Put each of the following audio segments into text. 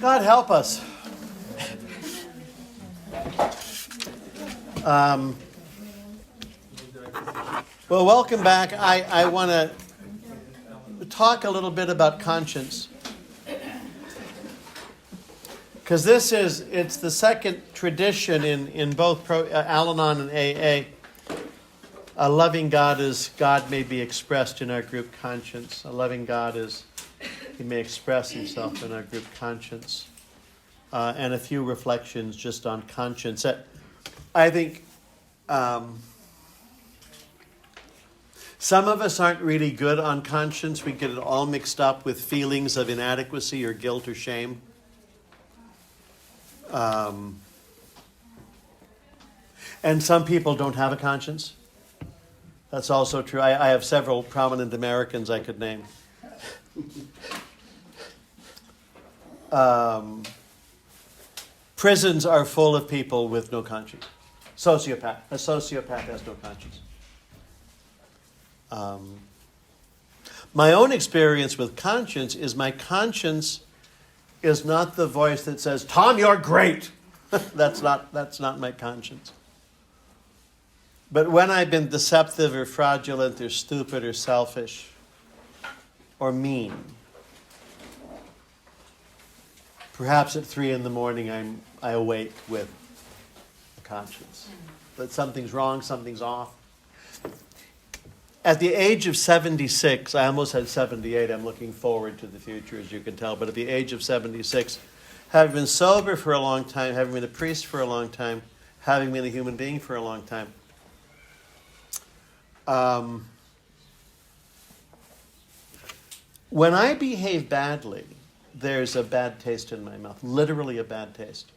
God help us. Well, welcome back. I want to talk a little bit about conscience. Because it's the second tradition in both Al-Anon and AA. A loving God is God may be expressed in our group conscience. A loving God is He may express Himself in our group conscience. And a few reflections just on conscience. I think some of us aren't really good on conscience. We get it all mixed up with feelings of inadequacy or guilt or shame. And some people don't have a conscience. That's also true. I have several prominent Americans I could name. Prisons are full of people with no conscience. A sociopath has no conscience. My own experience with conscience is my conscience is not the voice that says, "Tom, you're great." That's not my conscience. But when I've been deceptive or fraudulent or stupid or selfish or mean, perhaps at 3 a.m. I awake with a conscience that something's wrong, something's off. At the age of 76, I almost had 78. I'm looking forward to the future, as you can tell. But at the age of 76, having been sober for a long time, having been a priest for a long time, having been a human being for a long time, when I behave badly, there's a bad taste in my mouth, literally a bad taste.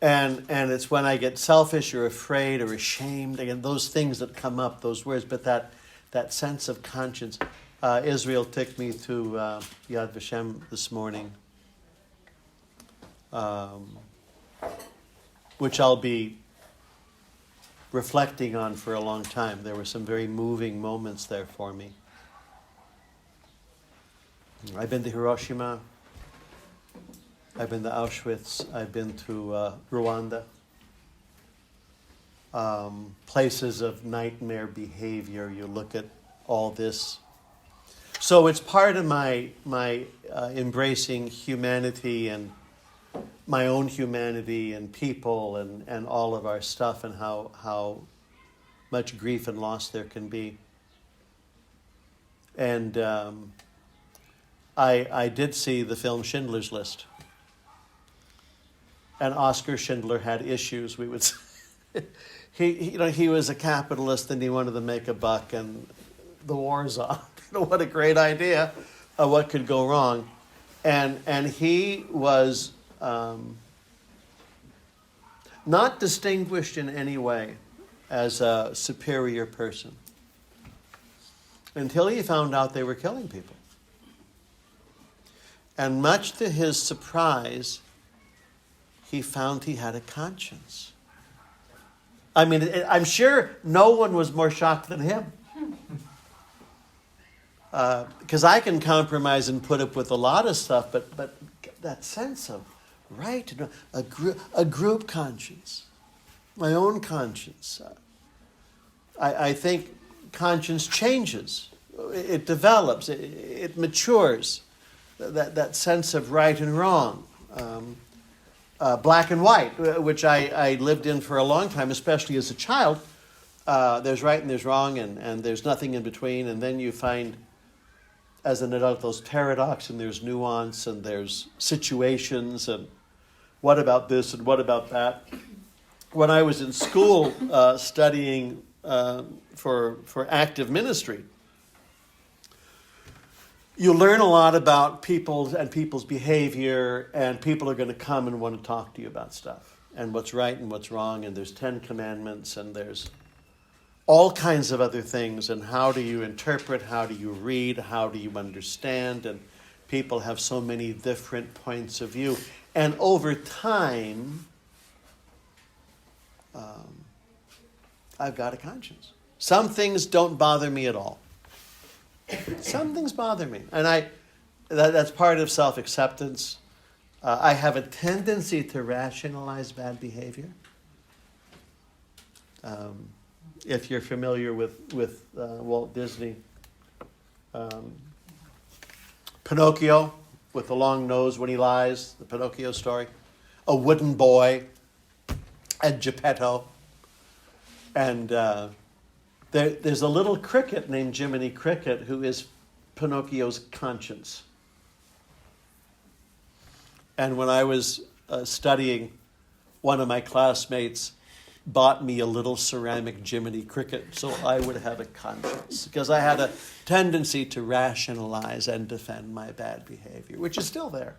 And it's when I get selfish or afraid or ashamed, again, those things that come up, those words, but that sense of conscience. Israel took me to Yad Vashem this morning, which I'll be reflecting on for a long time. There were some very moving moments there for me. I've been to Hiroshima. I've been to Auschwitz. I've been to Rwanda. Places of nightmare behavior. You look at all this. So it's part of my embracing humanity and my own humanity and people and all of our stuff and how much grief and loss there can be. And I did see the film Schindler's List. And Oskar Schindler had issues. We would say. He was a capitalist and he wanted to make a buck, and the war's on. What a great idea! What could go wrong? And he was not distinguished in any way as a superior person until he found out they were killing people. And much to his surprise, he found he had a conscience. I mean, I'm sure no one was more shocked than him. Because I can compromise and put up with a lot of stuff, but that sense of right, a group conscience, my own conscience. I think conscience changes. It develops. It matures. That sense of right and wrong. Black and white, which I lived in for a long time, especially as a child. There's right and there's wrong, and there's nothing in between. And then you find, as an adult, those paradox, and there's nuance, and there's situations, and what about this and what about that. When I was in school studying for active ministry, you learn a lot about people and people's behavior, and people are going to come and want to talk to you about stuff and what's right and what's wrong, and there's 10 commandments, and there's all kinds of other things, and how do you interpret, how do you read, how do you understand, and people have so many different points of view. And over time, I've got a conscience. Some things don't bother me at all. Some things bother me. And That's part of self-acceptance. I have a tendency to rationalize bad behavior. If you're familiar with Walt Disney, Pinocchio with the long nose when he lies, the Pinocchio story, a wooden boy, and Geppetto, and there's a little cricket named Jiminy Cricket who is Pinocchio's conscience. And when I was studying, one of my classmates bought me a little ceramic Jiminy Cricket so I would have a conscience, because I had a tendency to rationalize and defend my bad behavior, which is still there.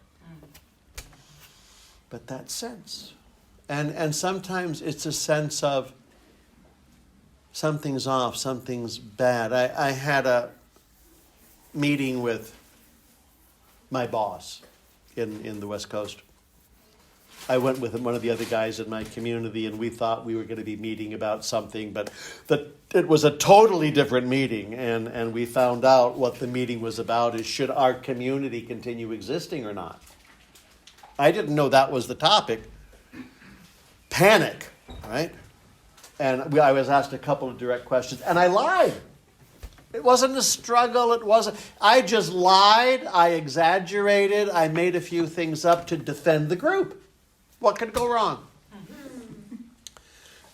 But that sense. And sometimes it's a sense of something's off, something's bad. I had a meeting with my boss in the West Coast. I went with one of the other guys in my community, and we thought we were going to be meeting about something, but it was a totally different meeting, and we found out what the meeting was about is, should our community continue existing or not? I didn't know that was the topic. Panic, right? And I was asked a couple of direct questions, and I lied. It wasn't a struggle. It wasn't. I just lied. I exaggerated. I made a few things up to defend the group. What could go wrong?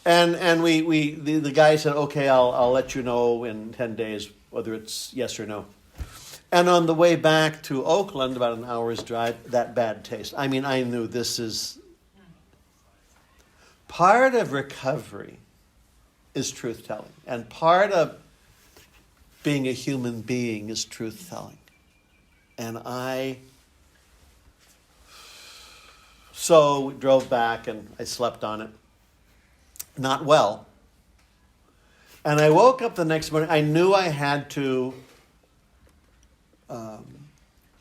And the guy said, okay, I'll let you know in 10 days whether it's yes or no. And on the way back to Oakland, about an hour's drive, that bad taste. I mean, I knew this is part of recovery is truth-telling. And part of being a human being is truth-telling. And so drove back and I slept on it. Not well. And I woke up the next morning. I knew I had to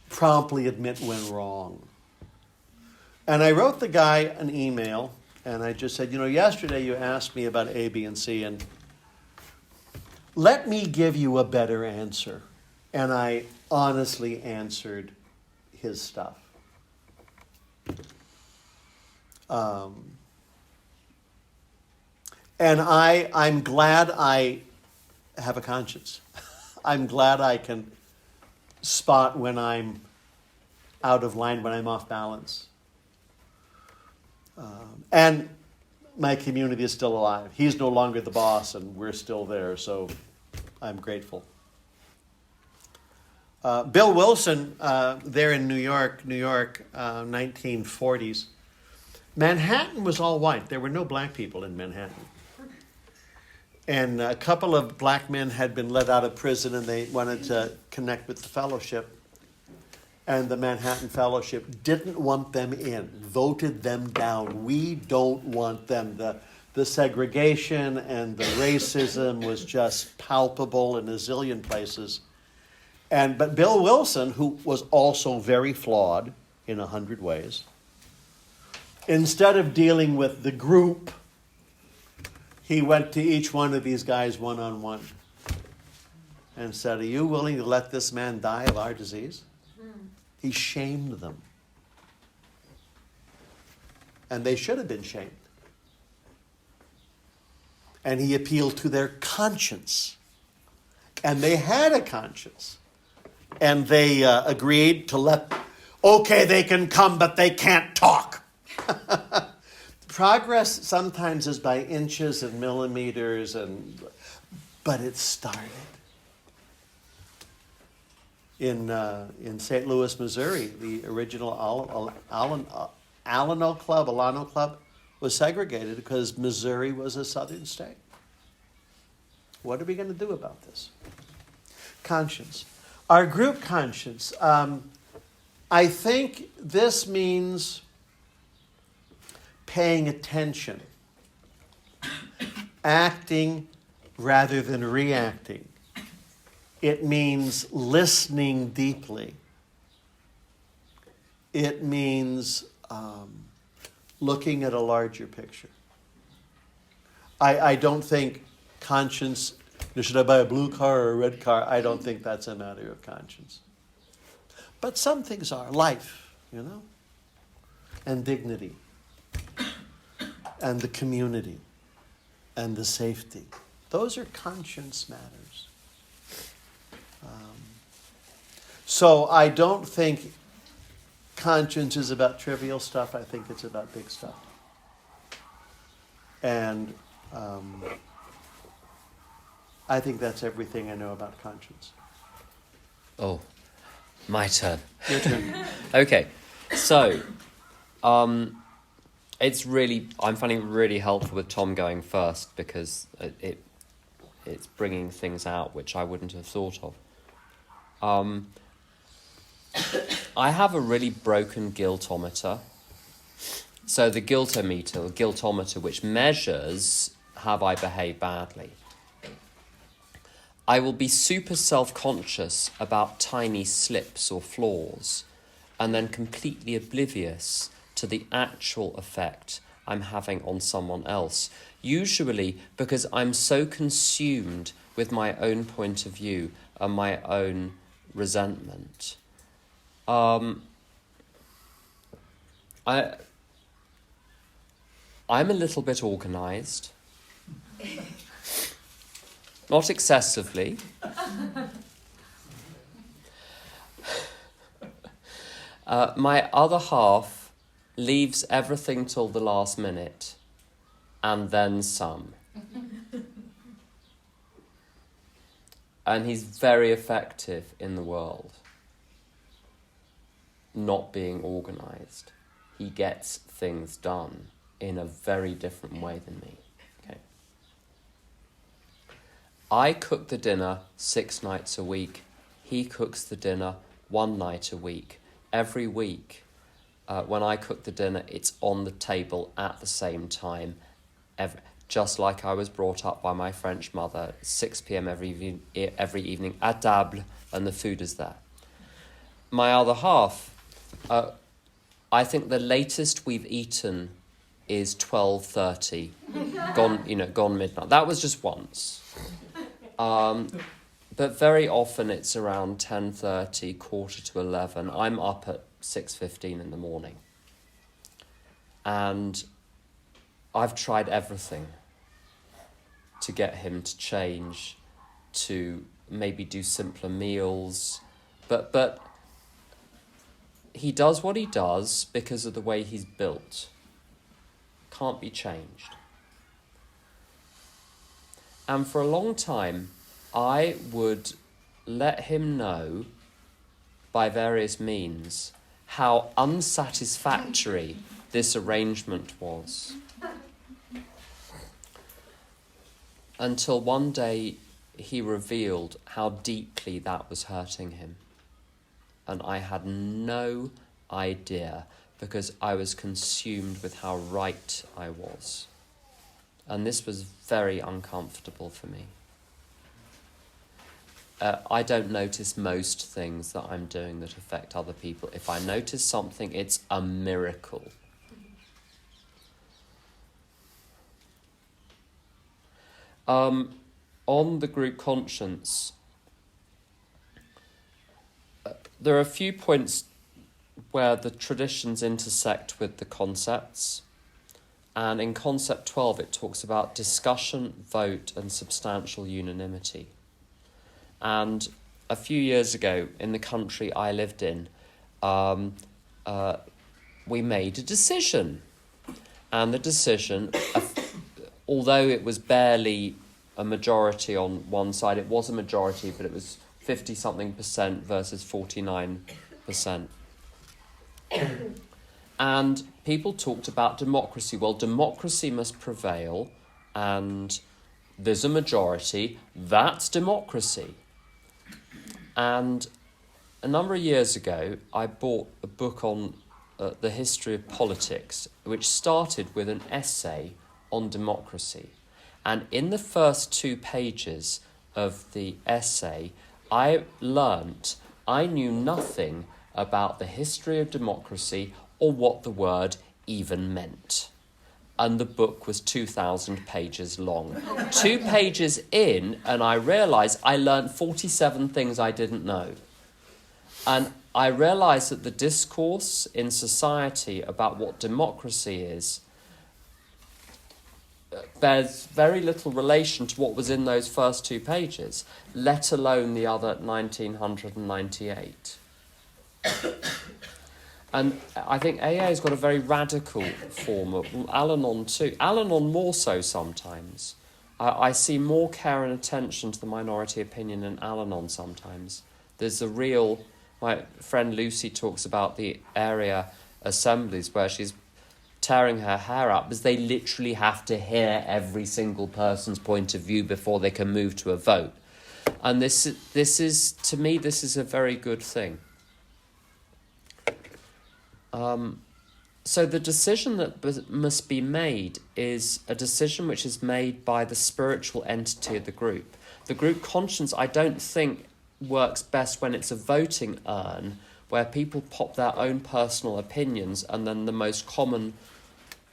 promptly admit when wrong. And I wrote the guy an email, and I just said, yesterday you asked me about A, B, and C, and let me give you a better answer. And I honestly answered his stuff. And I'm glad I have a conscience. I'm glad I can spot when I'm out of line, when I'm off balance. And my community is still alive. He's no longer the boss, and we're still there, so I'm grateful. Bill Wilson, there in New York, 1940s, Manhattan was all white. There were no black people in Manhattan. And a couple of black men had been let out of prison, and they wanted to connect with the fellowship. And the Manhattan Fellowship didn't want them in, voted them down. We don't want them. The segregation and the racism was just palpable in a zillion places. But Bill Wilson, who was also very flawed in 100 ways, instead of dealing with the group, he went to each one of these guys one-on-one and said, are you willing to let this man die of our disease? He shamed them. And they should have been shamed. And he appealed to their conscience. And they had a conscience. And they agreed to okay, they can come, but they can't talk. Progress sometimes is by inches and millimeters, but it started. In St. Louis, Missouri, the original Alano Club was segregated because Missouri was a southern state. What are we going to do about this? Conscience. Our group conscience. I think this means paying attention, acting rather than reacting. It means listening deeply. It means looking at a larger picture. I don't think conscience, should I buy a blue car or a red car? I don't think that's a matter of conscience. But some things are life, and dignity, and the community, and the safety. Those are conscience matters. So I don't think conscience is about trivial stuff. I think it's about big stuff. And I think that's everything I know about conscience. Oh, my turn. Your turn. Okay, so I'm finding it really helpful with Tom going first because it's bringing things out which I wouldn't have thought of. I have a really broken guiltometer. So the guiltometer, which measures have I behaved badly. I will be super self-conscious about tiny slips or flaws and then completely oblivious to the actual effect I'm having on someone else. Usually because I'm so consumed with my own point of view and my own resentment. I'm a little bit organised. Not excessively. My other half leaves everything till the last minute, and then some. And he's very effective in the world, not being organised. He gets things done in a very different way than me. Okay. I cook the dinner 6 nights a week. He cooks the dinner 1 night a week. Every week, when I cook the dinner, it's on the table at the same time. Just like I was brought up by my French mother, 6 p.m. every evening, à table, and the food is there. My other half, I think the latest we've eaten is 12:30, gone midnight. That was just once. But very often it's around 10:30, 10:45. I'm up at 6:15 in the morning. And I've tried everything to get him to change, to maybe do simpler meals. But he does what he does because of the way he's built. Can't be changed. And for a long time, I would let him know by various means how unsatisfactory this arrangement was. Until one day he revealed how deeply that was hurting him. And I had no idea because I was consumed with how right I was. And this was very uncomfortable for me. I don't notice most things that I'm doing that affect other people. If I notice something, it's a miracle. On the group conscience, there are a few points where the traditions intersect with the concepts. And in concept 12, it talks about discussion, vote, and substantial unanimity. And a few years ago, in the country I lived in, we made a decision. And the decision, although it was barely a majority on one side, it was a majority, but it was 50-something% versus 49%. And people talked about democracy. Well, democracy must prevail, and there's a majority. That's democracy. And a number of years ago, I bought a book on the history of politics, which started with an essay on democracy. And in the first 2 pages of the essay, I learnt I knew nothing about the history of democracy or what the word even meant. And the book was 2,000 pages long. 2 pages in, and I realised I learnt 47 things I didn't know. And I realise that the discourse in society about what democracy is bears very little relation to what was in those first 2 pages, let alone the other 1998. And I think AA has got a very radical form of Al-Anon too. Al-Anon more so sometimes. I see more care and attention to the minority opinion in Al-Anon sometimes. There's a real... My friend Lucy talks about the area assemblies where she's tearing her hair out because they literally have to hear every single person's point of view before they can move to a vote. And this is, to me, this is a very good thing. So the decision that must be made is a decision which is made by the spiritual entity of the group. The group conscience, I don't think, works best when it's a voting urn where people pop their own personal opinions and then the most common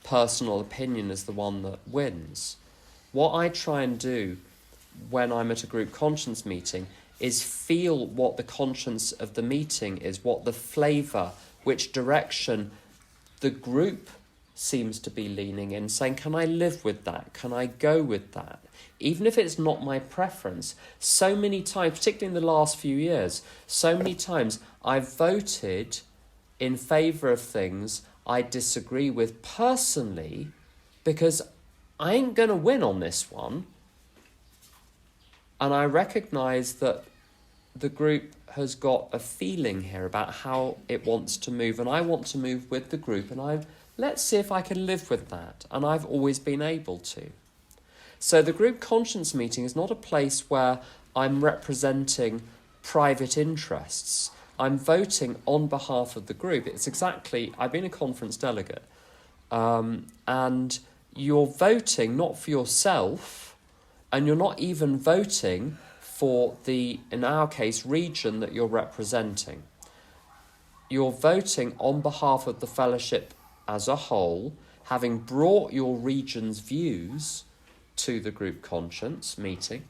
personal opinion is the one that wins. What I try and do when I'm at a group conscience meeting is feel what the conscience of the meeting is, what the flavour, which direction the group seems to be leaning in, saying, can I live with that? Can I go with that? Even if it's not my preference. So many times, particularly in the last few years, so many times I've voted in favour of things I disagree with personally because I ain't going to win on this one. And I recognise that the group has got a feeling here about how it wants to move, and I want to move with the group, and let's see if I can live with that. And I've always been able to. So the group conscience meeting is not a place where I'm representing private interests. I'm voting on behalf of the group. It's exactly, I've been a conference delegate, and you're voting not for yourself, and you're not even voting for the, in our case, region that you're representing. You're voting on behalf of the fellowship as a whole, having brought your region's views to the group conscience meeting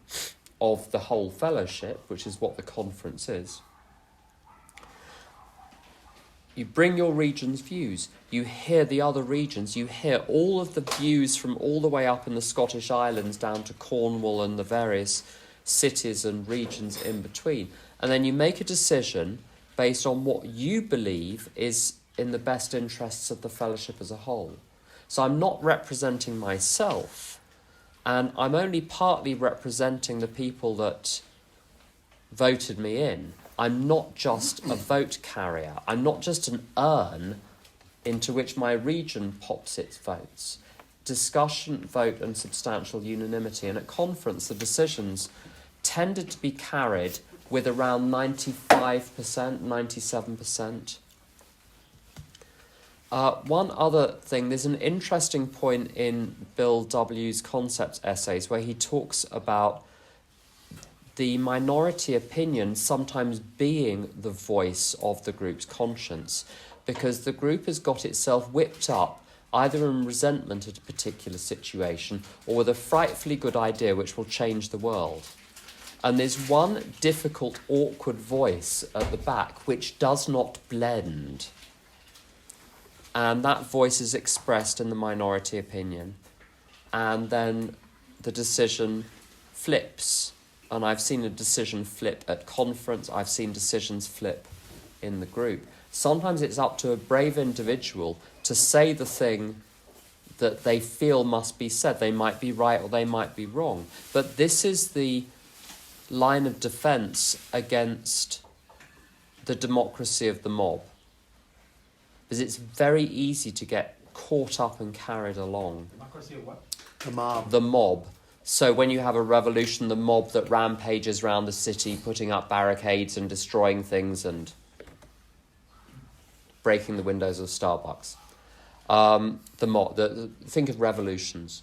of the whole fellowship, which is what the conference is. You bring your region's views, you hear the other regions, you hear all of the views from all the way up in the Scottish Islands down to Cornwall and the various cities and regions in between. And then you make a decision based on what you believe is in the best interests of the fellowship as a whole. So I'm not representing myself, and I'm only partly representing the people that voted me in. I'm not just a vote carrier. I'm not just an urn into which my region pops its votes. Discussion, vote and substantial unanimity. And at conference, the decisions tended to be carried with around 95%, 97%. One other thing, there's an interesting point in Bill W.'s concept essays where he talks about the minority opinion sometimes being the voice of the group's conscience, because the group has got itself whipped up either in resentment at a particular situation or with a frightfully good idea which will change the world. And there's one difficult, awkward voice at the back which does not blend. And that voice is expressed in the minority opinion. And then the decision flips. And I've seen a decision flip at conference. I've seen decisions flip in the group. Sometimes it's up to a brave individual to say the thing that they feel must be said. They might be right or they might be wrong. But this is the line of defence against the democracy of the mob. Because it's very easy to get caught up and carried along. Democracy of what? The mob. The mob. So when you have a revolution, the mob that rampages around the city, putting up barricades and destroying things and breaking the windows of Starbucks. The mob. Think of revolutions,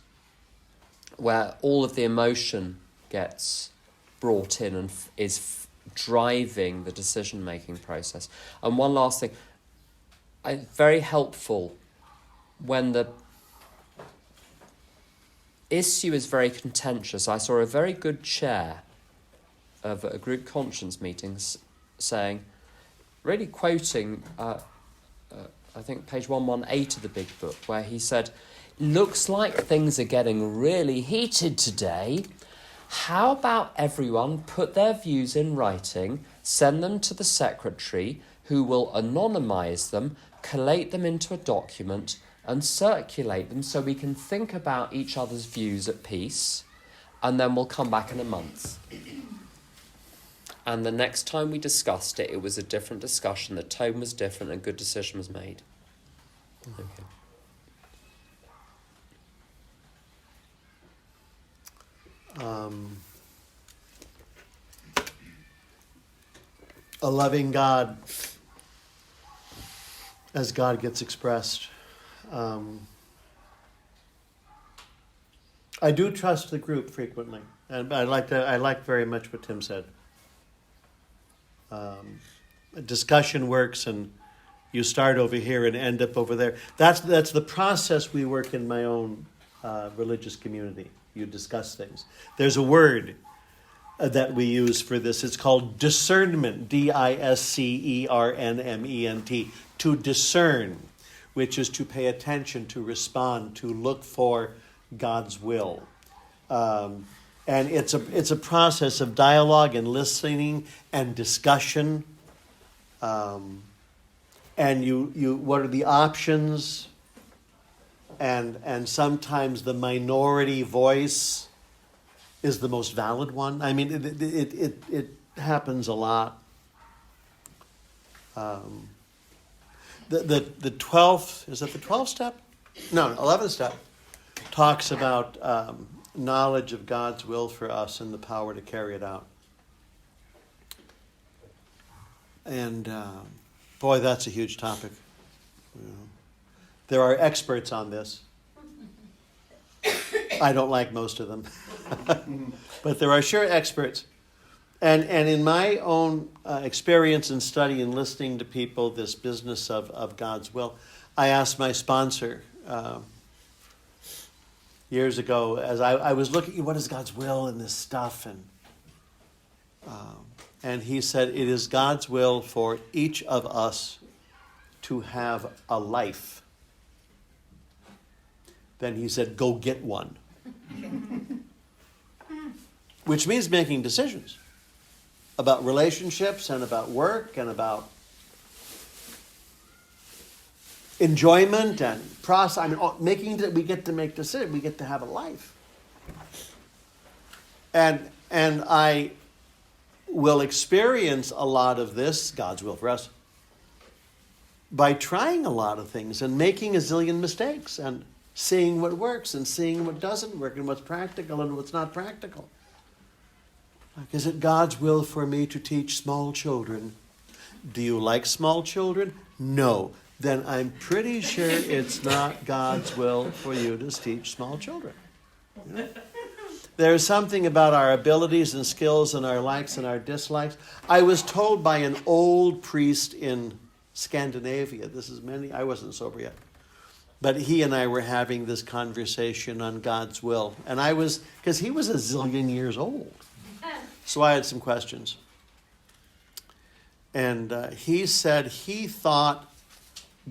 where all of the emotion gets brought in and is driving the decision-making process. And one last thing, very helpful when the issue is very contentious. I saw a very good chair of a group conscience meeting saying, really quoting, I think, page 118 of the big book, where he said, "Looks like things are getting really heated today. How about everyone put their views in writing, send them to the secretary, who will anonymise them, collate them into a document, and circulate them so we can think about each other's views at peace, and then we'll come back in a month." And the next time we discussed it, it was a different discussion, the tone was different, and a good decision was made. Okay. A loving God, as God gets expressed. I do trust the group frequently, and I like very much what Tim said. Discussion works, and you start over here and end up over there. That's the process we work in my own religious community. You discuss things. There's a word that we use for this. It's called discernment, discernment, to discern, which is to pay attention, to respond, to look for God's will. And it's a process of dialogue and listening and discussion. And you what are the options? And sometimes the minority voice is the most valid one. I mean, it happens a lot. The 12th, is that the 12th step? No, 11th step talks about knowledge of God's will for us and the power to carry it out. And boy, that's a huge topic. You know. There are experts on this. I don't like most of them. But there are sure experts. And in my own experience and study and listening to people, this business of God's will, I asked my sponsor years ago, as I was looking, what is God's will in this stuff? And he said, it is God's will for each of us to have a life. Then he said, go get one. Which means making decisions about relationships and about work and about enjoyment and process. I mean, we get to make decisions. We get to have a life. And I will experience a lot of this, God's will for us, by trying a lot of things and making a zillion mistakes and seeing what works and seeing what doesn't work and what's practical and what's not practical. Like, is it God's will for me to teach small children? Do you like small children? No. Then I'm pretty sure it's not God's will for you to teach small children. You know? There's something about our abilities and skills and our likes and our dislikes. I was told by an old priest in Scandinavia, I wasn't sober yet, but he and I were having this conversation on God's will. And because he was a zillion years old. So I had some questions. And he said he thought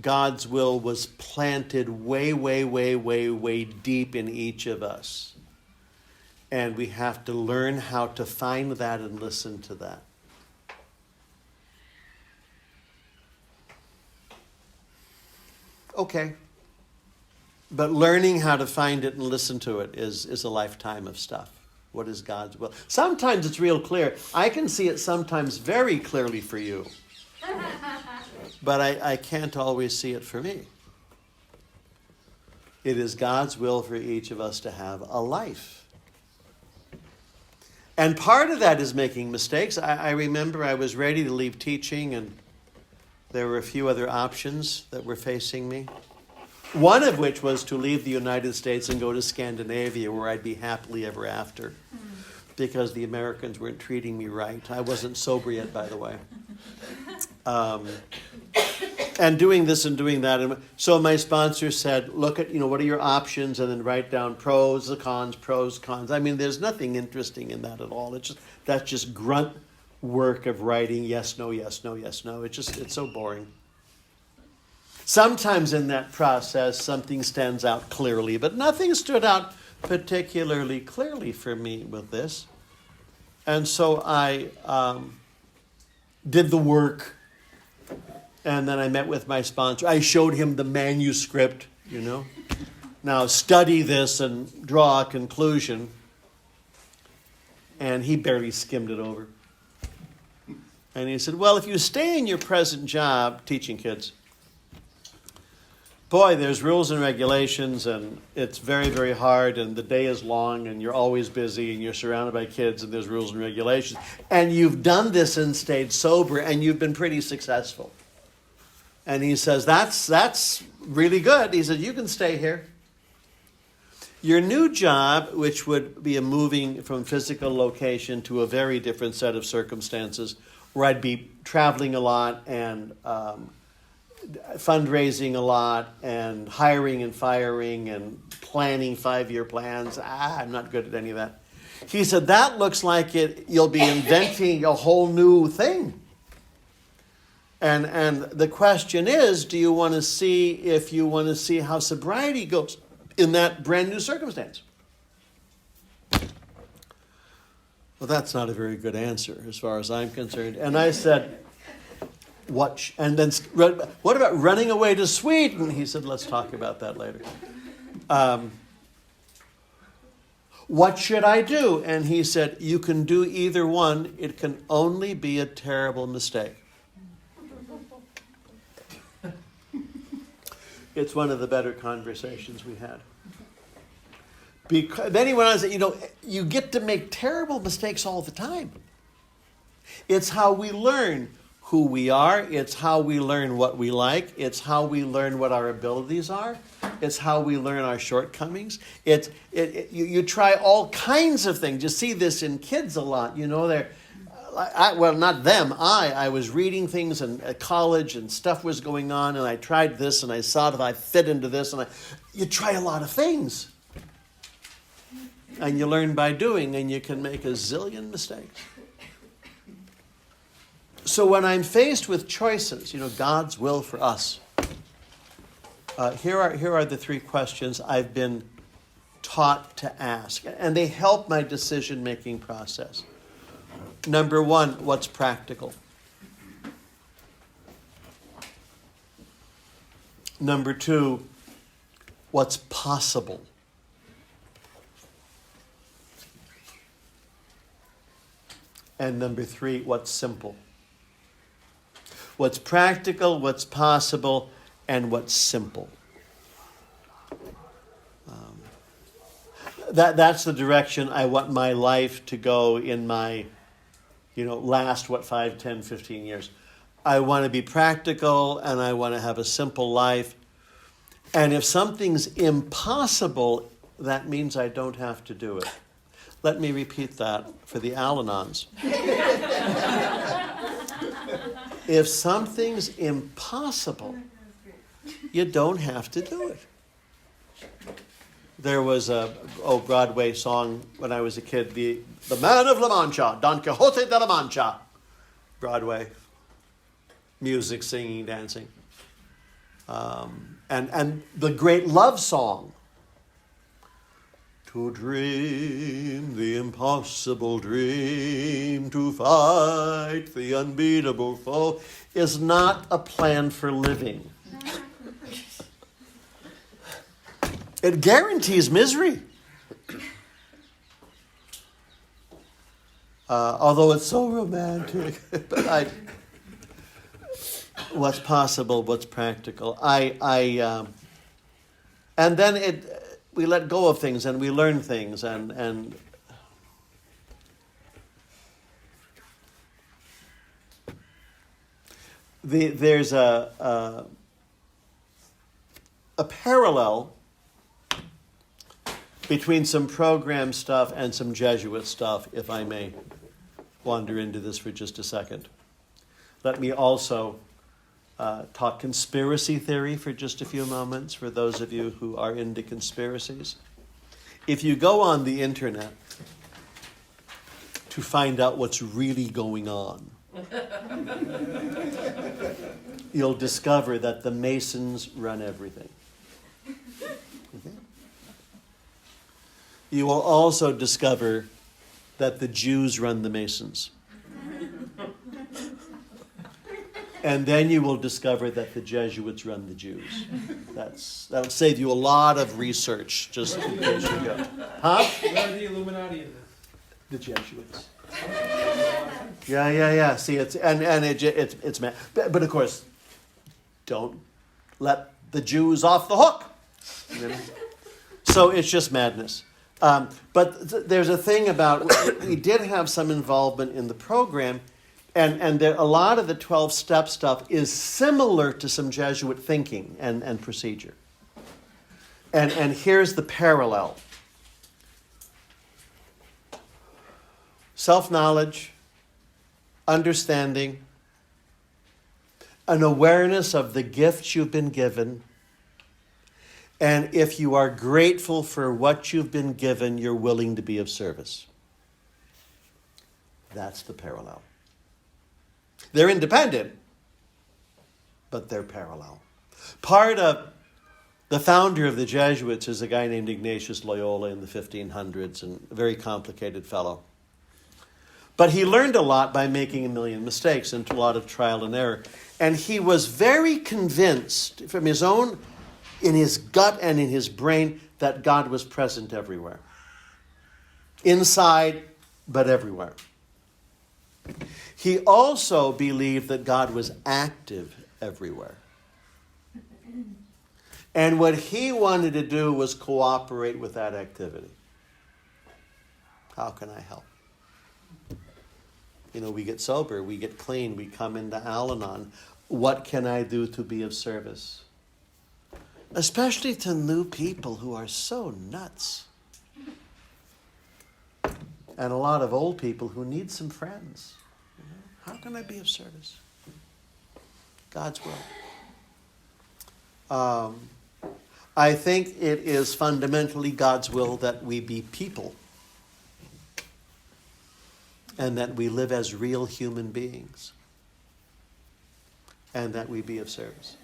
God's will was planted way, way, way, way, way deep in each of us. And we have to learn how to find that and listen to that. Okay. But learning how to find it and listen to it is a lifetime of stuff. What is God's will? Sometimes it's real clear. I can see it sometimes very clearly for you. But I can't always see it for me. It is God's will for each of us to have a life. And part of that is making mistakes. I remember I was ready to leave teaching, and there were a few other options that were facing me. One of which was to leave the United States and go to Scandinavia, where I'd be happily ever after. Because the Americans weren't treating me right. I wasn't sober yet, by the way. And doing this and doing that. And so my sponsor said, look at, what are your options? And then write down pros, cons. I mean, there's nothing interesting in that at all. That's just grunt work of writing yes, no, yes, no, yes, no. It's so boring. Sometimes in that process, something stands out clearly, but nothing stood out particularly clearly for me with this. And so I did the work, and then I met with my sponsor. I showed him the manuscript, Now study this and draw a conclusion. And he barely skimmed it over. And he said, well, if you stay in your present job teaching kids, boy, there's rules and regulations, and it's very, very hard, and the day is long, and you're always busy, and you're surrounded by kids, and there's rules and regulations. And you've done this and stayed sober, and you've been pretty successful. And he says, that's really good. He said, you can stay here. Your new job, which would be a moving from physical location to a very different set of circumstances, where I'd be traveling a lot and fundraising a lot and hiring and firing and planning 5-year plans. I'm not good at any of that. He said, that looks like you'll be inventing a whole new thing. And the question is, do you want to see how sobriety goes in that brand new circumstance? Well, that's not a very good answer as far as I'm concerned. And I said, what about running away to Sweden? He said, let's talk about that later. What should I do? And he said, you can do either one. It can only be a terrible mistake. It's one of the better conversations we had. Then he went on and said, you get to make terrible mistakes all the time. It's how we learn who we are. It's how we learn what we like. It's how we learn what our abilities are. It's how we learn our shortcomings. You try all kinds of things. You see this in kids a lot. Not them. I was reading things at college and stuff was going on, and I tried this and I saw that I fit into this, and you try a lot of things. And you learn by doing, and you can make a zillion mistakes. So when I'm faced with choices, God's will for us, here are the 3 questions I've been taught to ask, and they help my decision-making process. Number 1, what's practical? Number 2, what's possible? And number 3, what's simple? What's practical, what's possible, and what's simple? That's the direction I want my life to go in my last 5, 10, 15 years. I want to be practical, and I want to have a simple life. And if something's impossible, that means I don't have to do it. Let me repeat that for the Al-Anons. If something's impossible, you don't have to do it. There was a Broadway song when I was a kid, the Man of La Mancha, Don Quixote de la Mancha. Broadway. Music, singing, dancing. And the great love song. To dream the impossible dream, to fight the unbeatable foe, is not a plan for living. It guarantees misery. Although it's so romantic. But what's possible, what's practical. And then we let go of things and we learn things and there's a parallel between some program stuff and some Jesuit stuff, if I may wander into this for just a second. Let me also talk conspiracy theory for just a few moments for those of you who are into conspiracies. If you go on the internet to find out what's really going on. You'll discover that the Masons run everything. Okay? You will also discover that the Jews run the Masons. And then you will discover that the Jesuits run the Jews. That'll save you a lot of research, just in case you go. Huh? Where are the Illuminati in this? The Jesuits. Yeah. See, it's but of course, don't let the Jews off the hook. You know? So it's just madness. But there's a thing about, we did have some involvement in the program, and a lot of the 12-step stuff is similar to some Jesuit thinking and procedure. And here's the parallel. Self-knowledge, understanding, an awareness of the gifts you've been given, and if you are grateful for what you've been given, you're willing to be of service. That's the parallel. They're independent, but they're parallel. Part of the founder of the Jesuits is a guy named Ignatius Loyola in the 1500s, and a very complicated fellow. But he learned a lot by making a million mistakes and a lot of trial and error. And he was very convinced from his own, in his gut and in his brain, that God was present everywhere. Inside, but everywhere. He also believed that God was active everywhere. And what he wanted to do was cooperate with that activity. How can I help? You know, we get sober, we get clean, we come into Al-Anon. What can I do to be of service? Especially to new people who are so nuts. And a lot of old people who need some friends. You know, how can I be of service? God's will. I think it is fundamentally God's will that we be people. And that we live as real human beings. And that we be of service.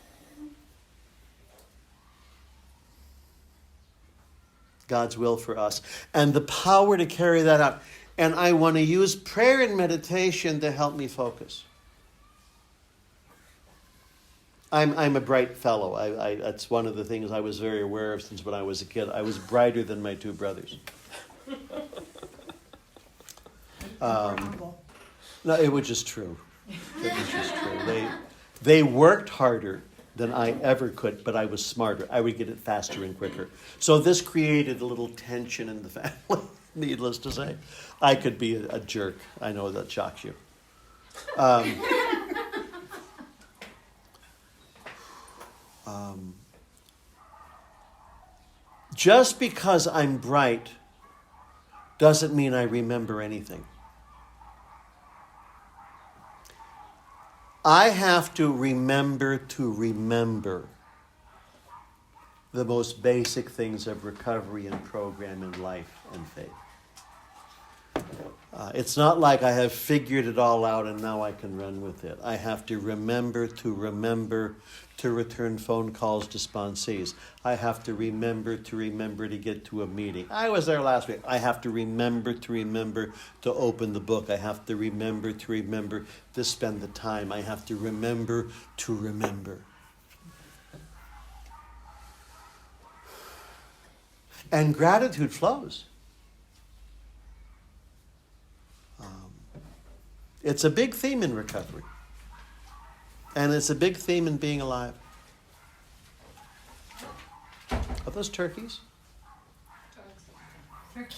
God's will for us. And the power to carry that out. And I want to use prayer and meditation to help me focus. I'm a bright fellow. That's one of the things I was very aware of since when I was a kid. I was brighter than my two brothers. No, it was just true. It was just true. They worked harder than I ever could, but I was smarter. I would get it faster and quicker. So this created a little tension in the family, needless to say. I could be a jerk. I know that shocks you. Just because I'm bright doesn't mean I remember anything. I have to remember the most basic things of recovery and program in life and faith. It's not like I have figured it all out and now I can run with it. I have to remember to return phone calls to sponsees. I have to remember to get to a meeting. I was there last week. I have to remember to open the book. I have to remember to spend the time. I have to remember to remember. And gratitude flows. It's a big theme in recovery. And it's a big theme in being alive. Are those turkeys? Turkey.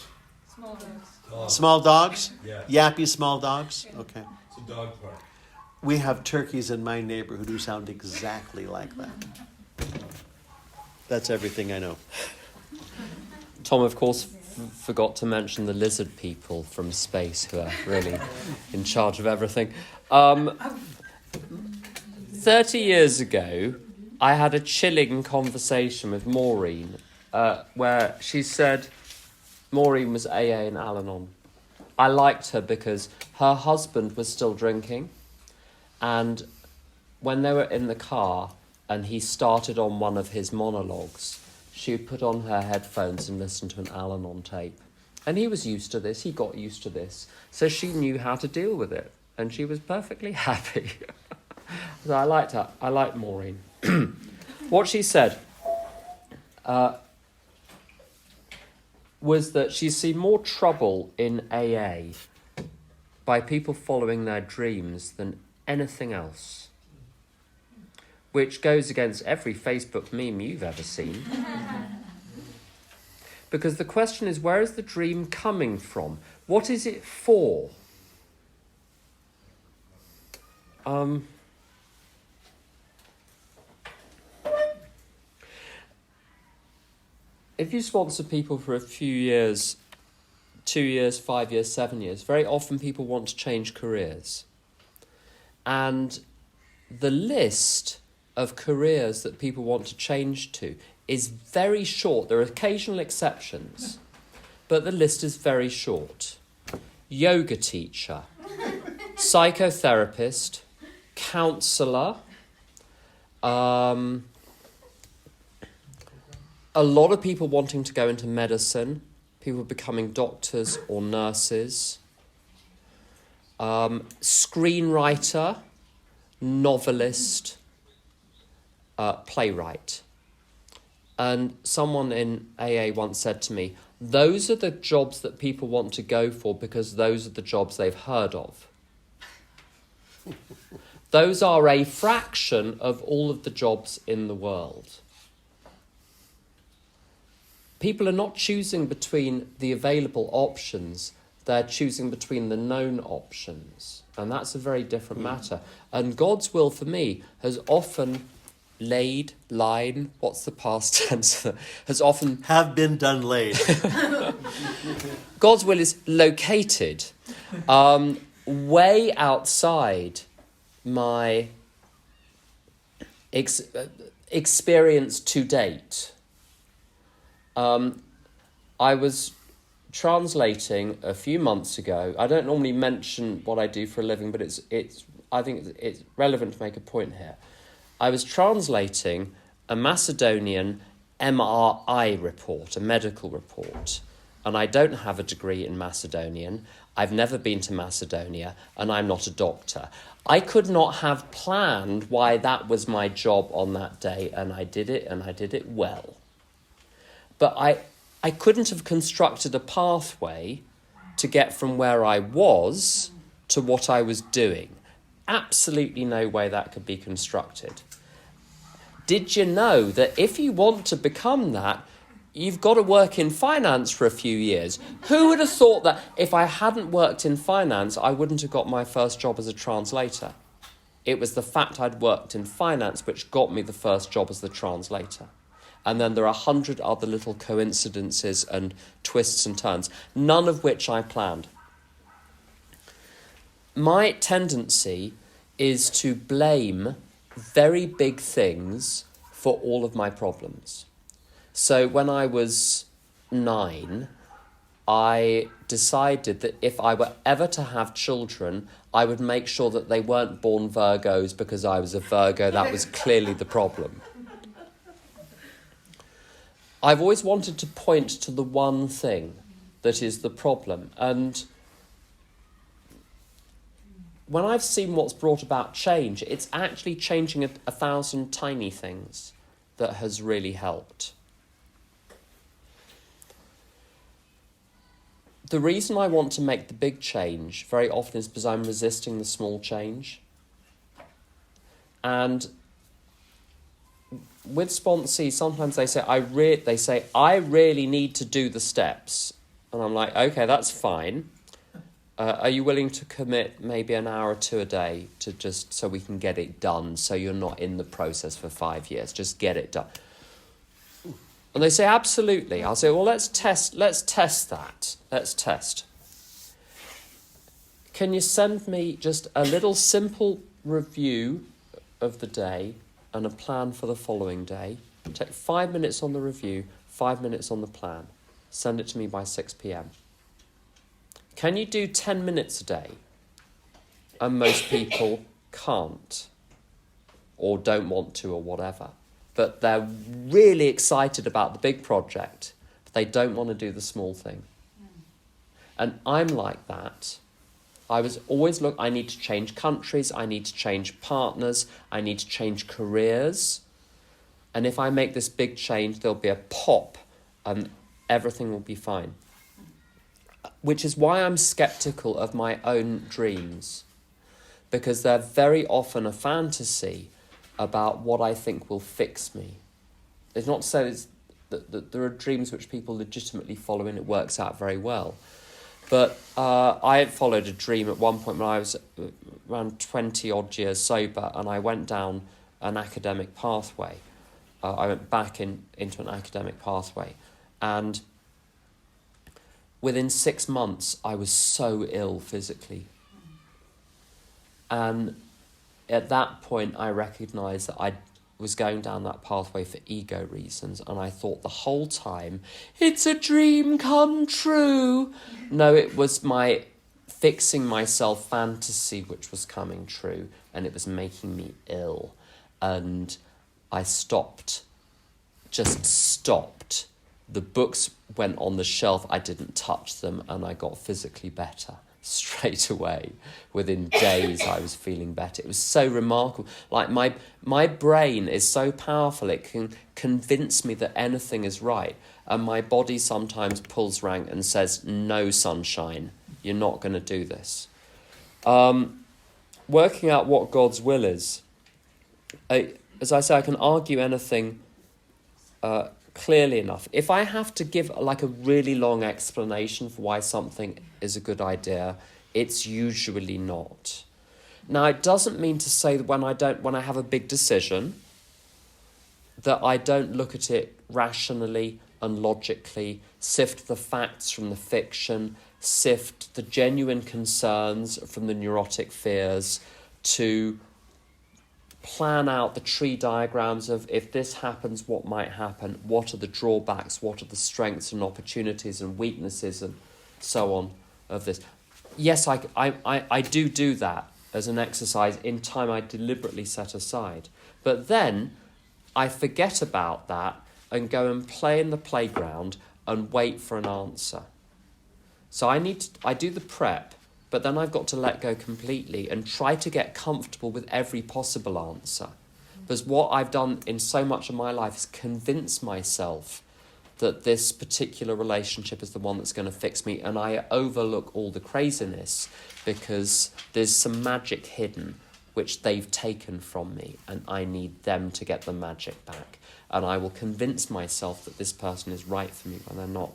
Small dogs. Dogs. Small dogs? Yeah. Yappy small dogs? Okay. It's a dog park. We have turkeys in my neighborhood who sound exactly like that. That's everything I know. Tom, of course, forgot to mention the lizard people from space who are really in charge of everything. 30 years ago, I had a chilling conversation with Maureen where she said Maureen was AA and Al-Anon. I liked her because her husband was still drinking, and when they were in the car and he started on one of his monologues, she would put on her headphones and listen to an Al-Anon tape. And he was used to this, he got used to this, so she knew how to deal with it, and she was perfectly happy. So I liked her. I liked Maureen. What she said was that she's seen more trouble in AA by people following their dreams than anything else, which goes against every Facebook meme you've ever seen. Because the question is, where is the dream coming from? What is it for? If you sponsor people for a few years, 2 years, 5 years, 7 years, very often people want to change careers. And the list of careers that people want to change to is very short. There are occasional exceptions, but the list is very short. Yoga teacher, psychotherapist, counsellor, a lot of people wanting to go into medicine, people becoming doctors or nurses, screenwriter, novelist, playwright. And someone in AA once said to me, those are the jobs that people want to go for because those are the jobs they've heard of. Those are a fraction of all of the jobs in the world. People are not choosing between the available options, they're choosing between the known options. And that's a very different matter. And God's will for me has often what's the past tense? Has often... Have been done laid. God's will is located way outside my experience to date. I was translating a few months ago. I don't normally mention what I do for a living, but I think it's relevant to make a point here. I was translating a Macedonian MRI report, a medical report, and I don't have a degree in Macedonian. I've never been to Macedonia, and I'm not a doctor. I could not have planned why that was my job on that day, and I did it well. But I couldn't have constructed a pathway to get from where I was to what I was doing. Absolutely no way that could be constructed. Did you know that if you want to become that, you've got to work in finance for a few years? Who would have thought that if I hadn't worked in finance, I wouldn't have got my first job as a translator? It was the fact I'd worked in finance which got me the first job as the translator. And then there are 100 other little coincidences and twists and turns, none of which I planned. My tendency is to blame very big things for all of my problems. So when I was 9, I decided that if I were ever to have children, I would make sure that they weren't born Virgos because I was a Virgo. That was clearly the problem. I've always wanted to point to the one thing that is the problem. And when I've seen what's brought about change, it's actually changing 1,000 tiny things that has really helped. The reason I want to make the big change very often is because I'm resisting the small change. And with sponsees, sometimes they say, I really need to do the steps. And I'm like, okay, that's fine. Are you willing to commit maybe an hour or two a day to just so we can get it done, so you're not in the process for 5 years, just get it done? And they say, absolutely. I'll say, well, let's test that. Let's test. Can you send me just a little simple review of the day and a plan for the following day? Take 5 minutes on the review, 5 minutes on the plan. Send it to me by 6 p.m. Can you do 10 minutes a day? And most people can't, or don't want to, or whatever. But they're really excited about the big project, but they don't want to do the small thing. And I'm like that. I was always I need to change countries, I need to change partners, I need to change careers. And if I make this big change, there'll be a pop and everything will be fine. Which is why I'm sceptical of my own dreams. Because they're very often a fantasy about what I think will fix me. It's not to say that there are dreams which people legitimately follow and it works out very well. But I had followed a dream at one point when I was around 20 odd years sober, and I went down an academic pathway. I went back into an academic pathway, and within 6 months I was so ill physically. And at that point I recognised that I was going down that pathway for ego reasons, and I thought the whole time, it's a dream come true. No, it was my fixing myself fantasy which was coming true, and it was making me ill. And I just stopped. The books went on the shelf, I didn't touch them, and I got physically better. Straight away. Within days I was feeling better. It was so remarkable. Like my brain is so powerful, it can convince me that anything is right, and my body sometimes pulls rank and says, no, sunshine, you're not going to do this. Working out what God's will is. As I say, I can argue anything clearly enough. If I have to give like a really long explanation for why something is a good idea, it's usually not. Now, it doesn't mean to say that when I have a big decision, that I don't look at it rationally and logically, sift the facts from the fiction, sift the genuine concerns from the neurotic fears, to plan out the tree diagrams of if this happens, what might happen, what are the drawbacks, what are the strengths and opportunities and weaknesses and so on of this. Yes, I do that as an exercise in time I deliberately set aside. But then I forget about that and go and play in the playground and wait for an answer. So I do the prep, but then I've got to let go completely and try to get comfortable with every possible answer. Because what I've done in so much of my life is convince myself that this particular relationship is the one that's going to fix me, and I overlook all the craziness because there's some magic hidden which they've taken from me, and I need them to get the magic back. And I will convince myself that this person is right for me when they're not.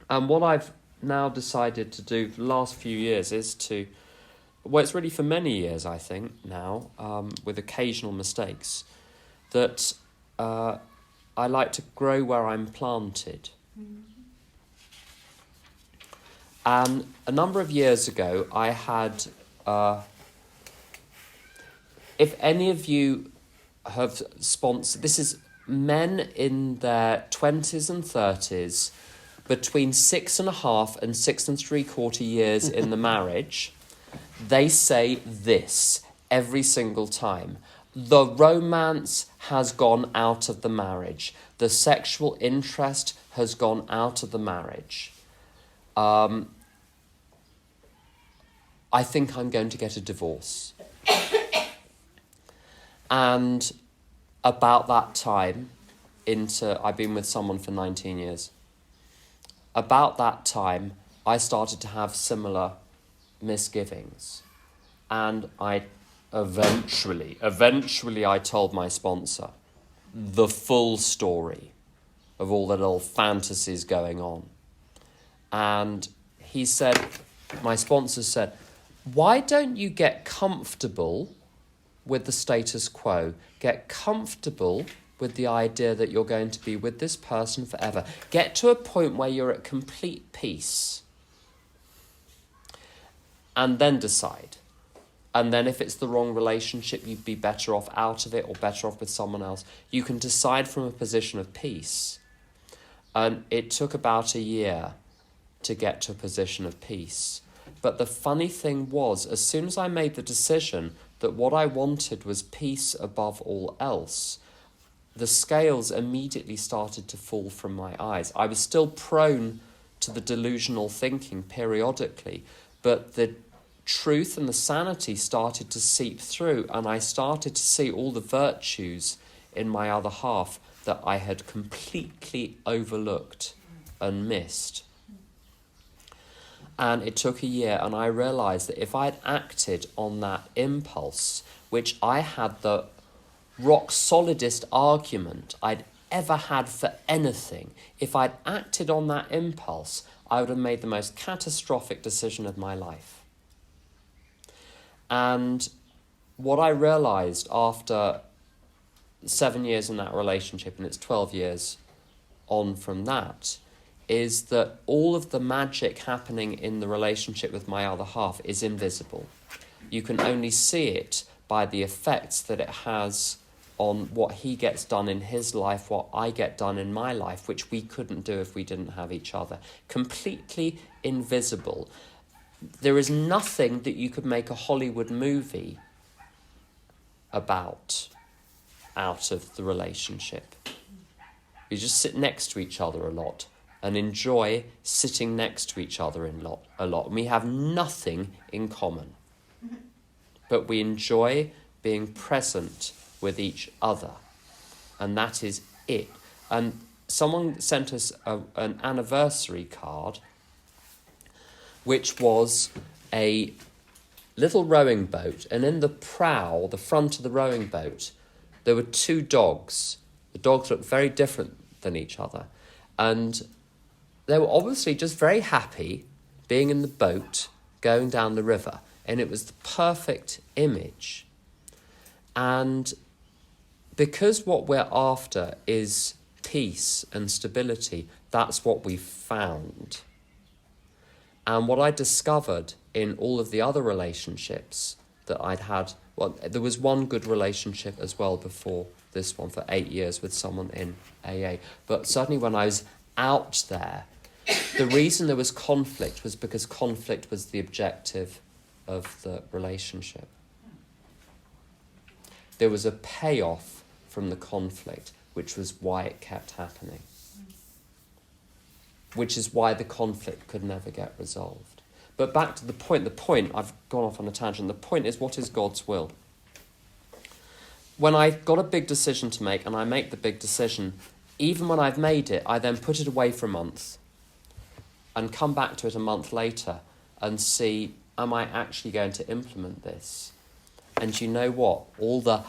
And what I've now decided to do for the last few years is it's really for many years, I think, now, with occasional mistakes, that I like to grow where I'm planted. And a number of years ago, I had, if any of you have sponsored, this is men in their 20s and 30s, between 6.5 and 6 3/4 years in the marriage, they say this every single time. The romance has gone out of the marriage. The sexual interest has gone out of the marriage. I think I'm going to get a divorce. And about that time, I've been with someone for 19 years. About that time, I started to have similar misgivings. And I eventually I told my sponsor the full story of all the little fantasies going on. And he said, my sponsor said, why don't you get comfortable with the status quo? Get comfortable with the idea that you're going to be with this person forever. Get to a point where you're at complete peace. And then decide. And then if it's the wrong relationship, you'd be better off out of it or better off with someone else. You can decide from a position of peace. And it took about a year to get to a position of peace. But the funny thing was, as soon as I made the decision that what I wanted was peace above all else, the scales immediately started to fall from my eyes. I was still prone to the delusional thinking periodically, but the truth and the sanity started to seep through, and I started to see all the virtues in my other half that I had completely overlooked and missed. And it took a year, and I realised that if I'd acted on that impulse, which I had the rock solidest argument I'd ever had for anything, if I'd acted on that impulse, I would have made the most catastrophic decision of my life. And what I realised after 7 years in that relationship, and it's 12 years on from that, is that all of the magic happening in the relationship with my other half is invisible. You can only see it by the effects that it has on what he gets done in his life, what I get done in my life, which we couldn't do if we didn't have each other. Completely invisible. There is nothing that you could make a Hollywood movie about out of the relationship. We just sit next to each other a lot and enjoy sitting next to each other a lot. And we have nothing in common. But we enjoy being present with each other. And that is it. And someone sent us an anniversary card, which was a little rowing boat. And in the prow, the front of the rowing boat, there were 2 dogs. The dogs looked very different than each other. And they were obviously just very happy being in the boat going down the river. And it was the perfect image. And because what we're after is peace and stability, that's what we found. And what I discovered in all of the other relationships that I'd had, well, there was one good relationship as well before this one for 8 years with someone in AA. But certainly when I was out there, the reason there was conflict was because conflict was the objective of the relationship. There was a payoff from the conflict, which was why it kept happening. Which is why the conflict could never get resolved. But back to the point, I've gone off on a tangent, the point is, what is God's will? When I've got a big decision to make, and I make the big decision, even when I've made it, I then put it away for a month and come back to it a month later and see, am I actually going to implement this? And you know what? All the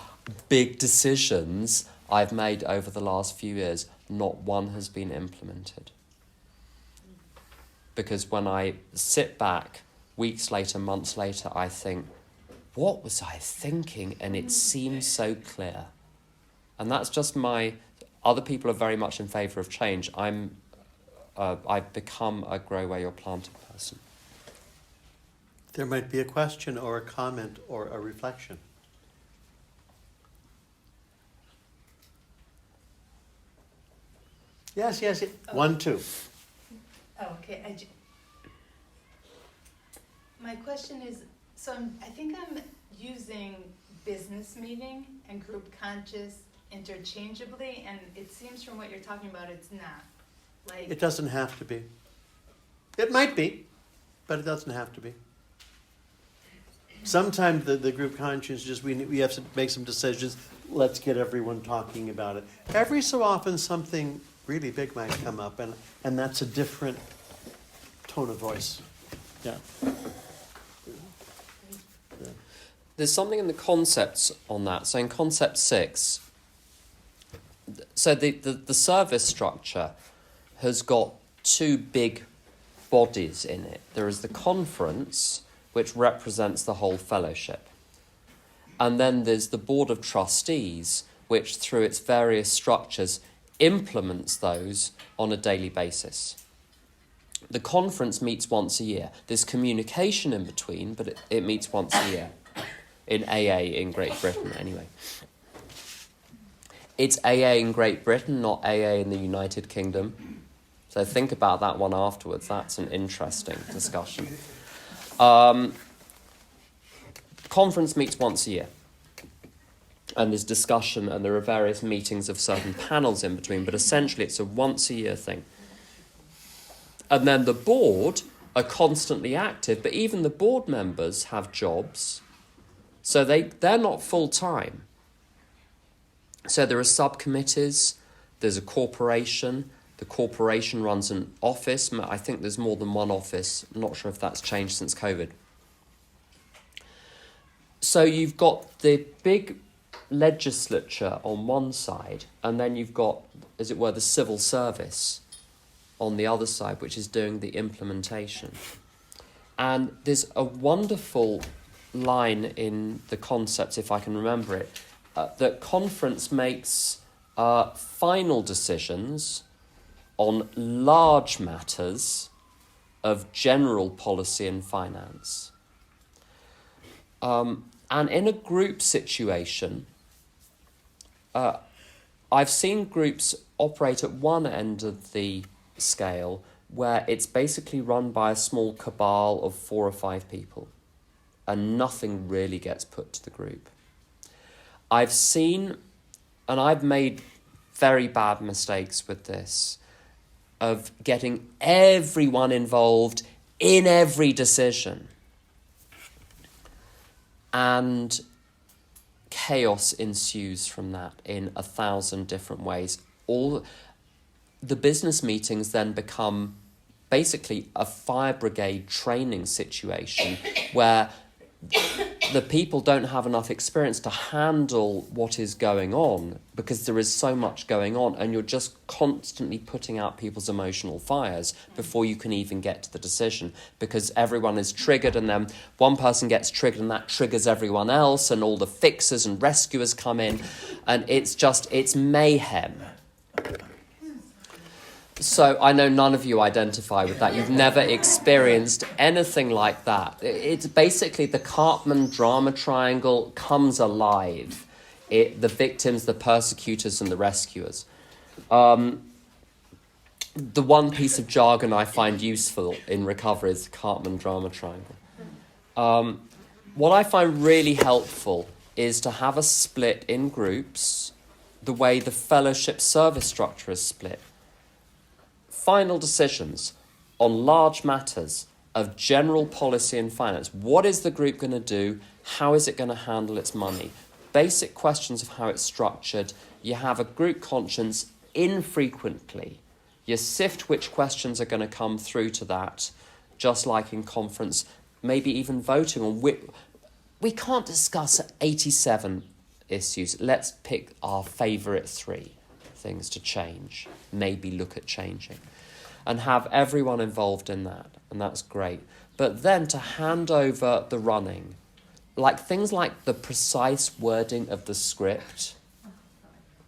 big decisions I've made over the last few years, not one has been implemented. Because when I sit back weeks later, months later, I think, what was I thinking? And it seems so clear. And that's just other people are very much in favour of change. I've become a grow where you're planted person. There might be a question or a comment or a reflection. Yes. Oh. 1, 2. Oh, okay. My question is, so I think I'm using business meeting and group conscious interchangeably, and it seems from what you're talking about, it's not. Like, It doesn't have to be. It might be, but it doesn't have to be. Sometimes the group conscience, just we have to make some decisions. Let's get everyone talking about it. Every so often something really big might come up, and that's a different tone of voice. Yeah. There's something in the concepts on that. So in concept 6, so the service structure has got 2 big bodies in it. There is the conference, which represents the whole fellowship. And then there's the board of trustees, which through its various structures implements those on a daily basis. The conference meets once a year. There's communication in between, but it meets once a year. In AA in Great Britain, anyway. It's AA in Great Britain, not AA in the United Kingdom. So think about that one afterwards. That's an interesting discussion. Conference meets once a year. And there's discussion, and there are various meetings of certain panels in between, but essentially it's a once-a-year thing. And then the board are constantly active, but even the board members have jobs, so they're not full-time. So there are subcommittees, there's a corporation, the corporation runs an office. I think there's more than one office. I'm not sure if that's changed since COVID. So you've got the big legislature on one side, and then you've got, as it were, the civil service on the other side, which is doing the implementation. And there's a wonderful line in the concepts, if I can remember it, that conference makes final decisions on large matters of general policy and finance. And in a group situation, I've seen groups operate at one end of the scale where it's basically run by a small cabal of 4 or 5 people and nothing really gets put to the group. I've seen, and I've made very bad mistakes with this, of getting everyone involved in every decision. And chaos ensues from that in 1,000 different ways. All the business meetings then become basically a fire brigade training situation where the people don't have enough experience to handle what is going on because there is so much going on, and you're just constantly putting out people's emotional fires before you can even get to the decision, because everyone is triggered, and then one person gets triggered and that triggers everyone else, and all the fixers and rescuers come in, and it's mayhem. So I know none of you identify with that. You've never experienced anything like that. It's basically the Cartman drama triangle comes alive. The victims, the persecutors, and the rescuers. The one piece of jargon I find useful in recovery is the Cartman drama triangle. What I find really helpful is to have a split in groups the way the fellowship service structure is split. Final decisions on large matters of general policy and finance. What is the group going to do? How is it going to handle its money? Basic questions of how it's structured. You have a group conscience infrequently. You sift which questions are going to come through to that, just like in conference, maybe even voting on which. We can't discuss 87 issues. Let's pick our favourite 3 things to change, maybe look at changing, and have everyone involved in that, and that's great. But then to hand over the running, like things like the precise wording of the script,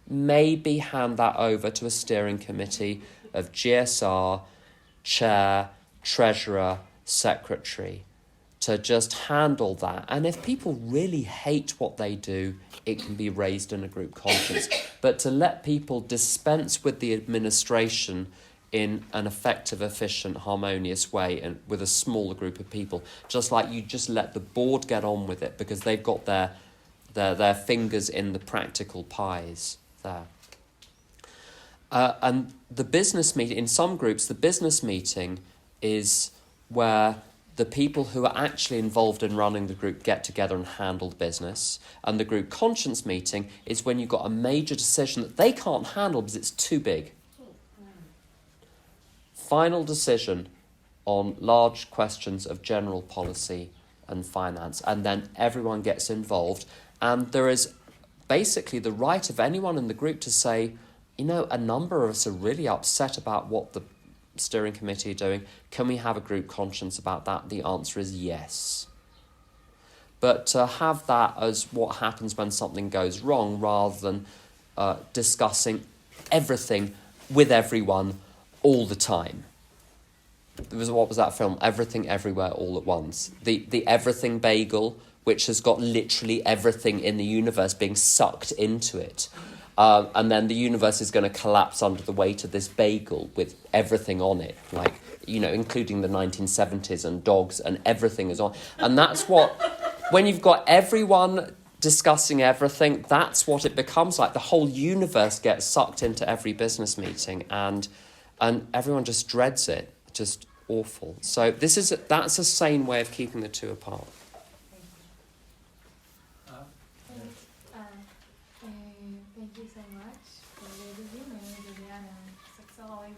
maybe hand that over to a steering committee of GSR, chair, treasurer, secretary, to just handle that. And if people really hate what they do, it can be raised in a group conscience. But to let people dispense with the administration in an effective, efficient, harmonious way and with a smaller group of people, just like you just let the board get on with it because they've got their fingers in the practical pies there. And the business meeting, in some groups, the business meeting is where the people who are actually involved in running the group get together and handle the business. And the group conscience meeting is when you've got a major decision that they can't handle because it's too big. Final decision on large questions of general policy and finance. And then everyone gets involved. And there is basically the right of anyone in the group to say, you know, a number of us are really upset about what the steering committee are doing. Can we have a group conscience about that? The answer is yes. But to have that as what happens when something goes wrong rather than discussing everything with everyone all the time. What was that film? Everything, Everywhere, All at Once. The Everything Bagel, which has got literally everything in the universe being sucked into it. And then the universe is going to collapse under the weight of this bagel with everything on it, like, you know, including the 1970s and dogs and everything is on. And that's what, when you've got everyone discussing everything, that's what it becomes like. The whole universe gets sucked into every business meeting, and everyone just dreads it. Just awful. So that's a sane way of keeping the two apart. Thank you so much for the interview. My name is AA and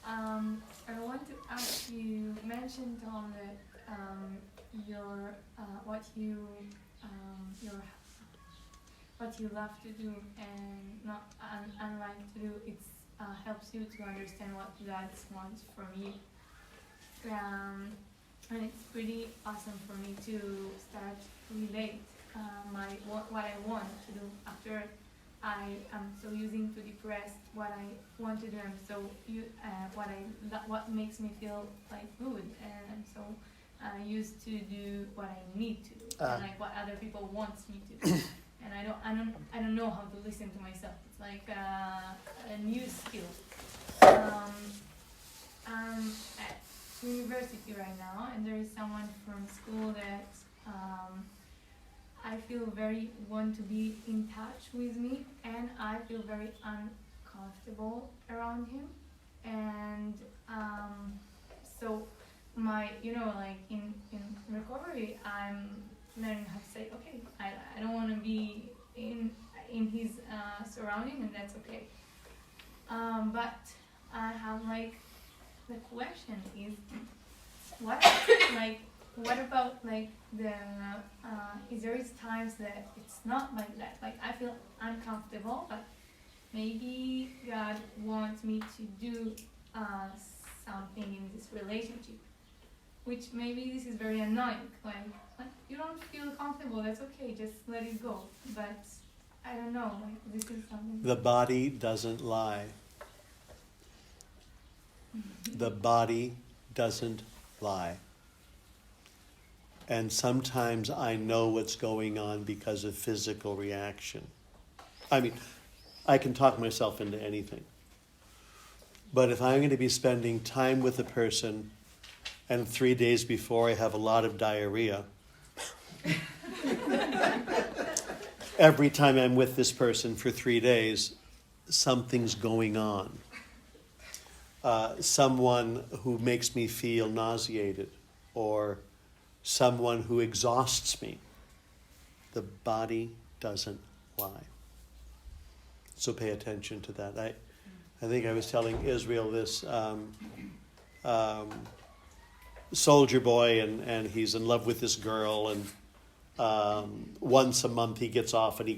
Al-Anon. I want to ask you, mentioned Tom that what you love to do and not unlike to do, it helps you to understand what God wants from you. And it's pretty awesome for me to start relate what I want to do after I am so using to depress what I want to do. I'm so what makes me feel like good, and I'm so used to do what I need to do, and like what other people want me to do. And I don't know how to listen to myself. It's like a new skill. I'm at university right now, and there is someone from school that I feel very want to be in touch with me, and I feel very uncomfortable around him. And so my, like in recovery, I'm learning how to say, okay, I don't want to be in his surrounding, and that's okay. But I have like, the question is, what about like is there times that it's not like that? Like I feel uncomfortable, but maybe God wants me to do something in this relationship, which maybe this is very annoying. Like you don't feel comfortable, that's okay, just let it go. But I don't know, like this is something. The body doesn't lie. The body doesn't lie. And sometimes I know what's going on because of physical reaction. I mean, I can talk myself into anything. But if I'm going to be spending time with a person and 3 days before I have a lot of diarrhea, every time I'm with this person for 3 days, something's going on. Someone who makes me feel nauseated, or someone who exhausts me. The body doesn't lie. So pay attention to that. I think I was telling Israel this soldier boy, and he's in love with this girl, and once a month he gets off and he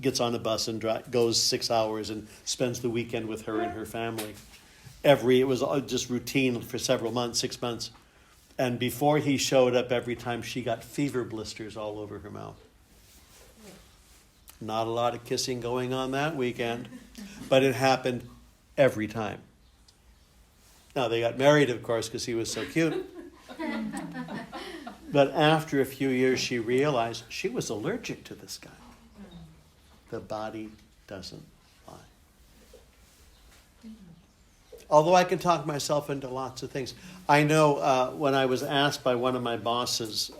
gets on a bus and goes 6 hours and spends the weekend with her and her family. It was just routine for several months, 6 months. And before he showed up, every time she got fever blisters all over her mouth. Not a lot of kissing going on that weekend, but it happened every time. Now, they got married, of course, because he was so cute. But after a few years, she realized she was allergic to this guy. The body doesn't lie. Although I can talk myself into lots of things. I know when I was asked by one of my bosses